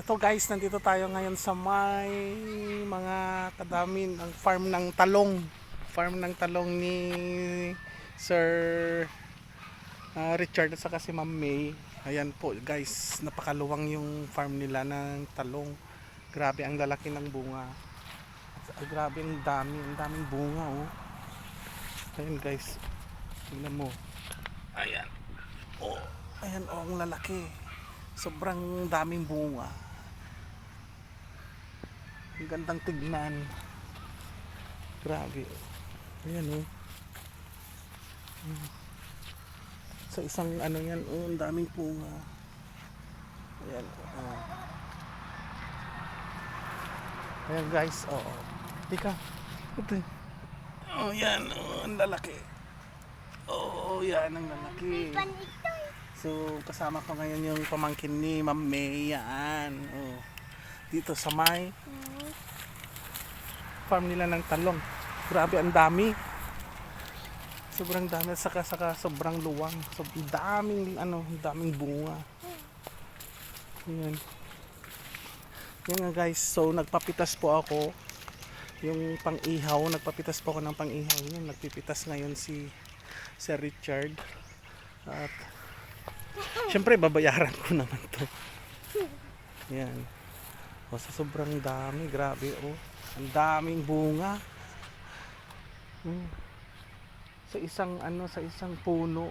Ito guys, nandito tayo ngayon sa may mga kadamin ang farm ng talong. Farm ng talong ni Sir Richard at saka si Ma'am May. Ayan po guys, napakaluwang yung farm nila ng talong. Grabe ang lalaki ng bunga. Grabe ang daming bunga oh. Ayan guys, tingnan mo. Ayan. Oh, ayan oh, ang lalaki. Sobrang daming bunga. Ang gandang tignan. Grabe. Ayan oh. Sa isang ano yan, oh, ang daming bunga. Ayan oh. Ayan guys, oh. Tika. Ito. Oh, yan, oh, ang lalaki. Oh, yan ang lalaki. So, kasama ko ngayon yung pamangkin ni Ma'am May. Yan. Oh. Dito sa may farm nila ng talong. Grabe, ang dami. Sobrang dami. Saka sobrang luwang. Sobrang daming bunga. Yan. Yan nga guys. So, nagpapitas po ako. Yung pang-ihaw. Nagpapitas po ako ng pang-ihaw. Yan. Nagpipitas ngayon si Sir Richard. At syempre, babayaran ko naman to. Yan. O, sa sobrang dami. Grabe, oh. Ang daming bunga. Sa isang puno.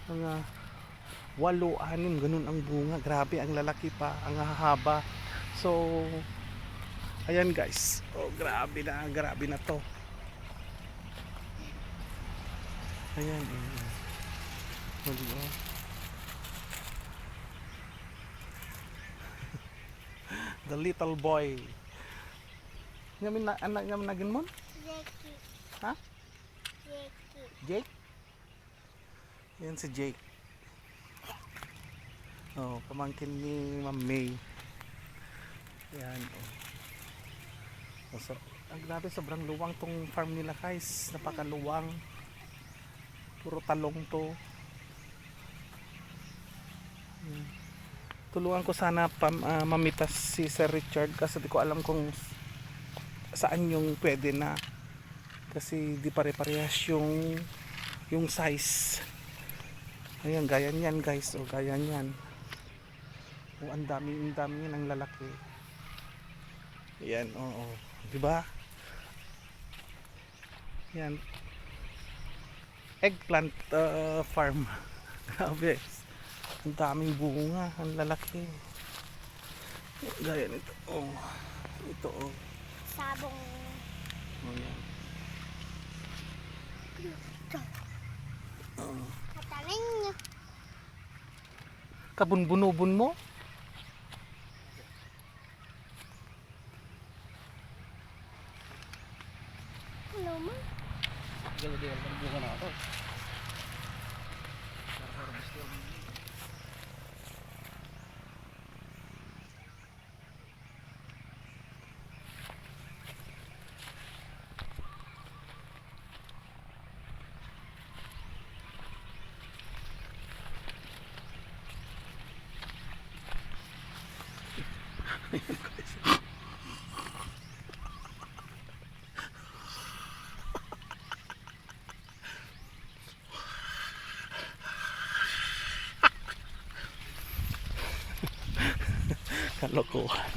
Mga 8, 6, ganun ang bunga. Grabe, ang lalaki pa. Ang hahaba. So, ayan guys. Oh, grabe na to. Ayan. Oh. The little boy. Ngamin na anak ngamin nagin mo? Jake. Ha? Jake. Jake? Yan si Jake. Oh, pamangkin ni Ma'am May. Yan. Oh, so, ang grabe, sobrang luwang tong farm nila guys. Napakaluwang. Puro talong to. Tulungan ko sana mamitas si Sir Richard kasi di ko alam kung saan yung pwede na, kasi di pare-parehas yung size. Ayan, gaya niyan guys, o gaya niyan. O, ang dami yan ang lalaki. Ayan, oo, di ba? Yan, eggplant farm. Grabe. Ang daming bunga, ang lalaki. Gaya nito. Oh. Ito oh. Sabong. Oh, yan. Oh. Kataling niyo. Kabunbunubun mo? Ano mo? Gala-gala ng bunga na ito. Kalokohan.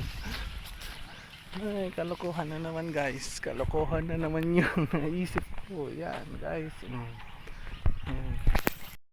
Ay, kalokohan na naman guys. Kalokohan na naman yung naisip ko. Yan guys. Yan.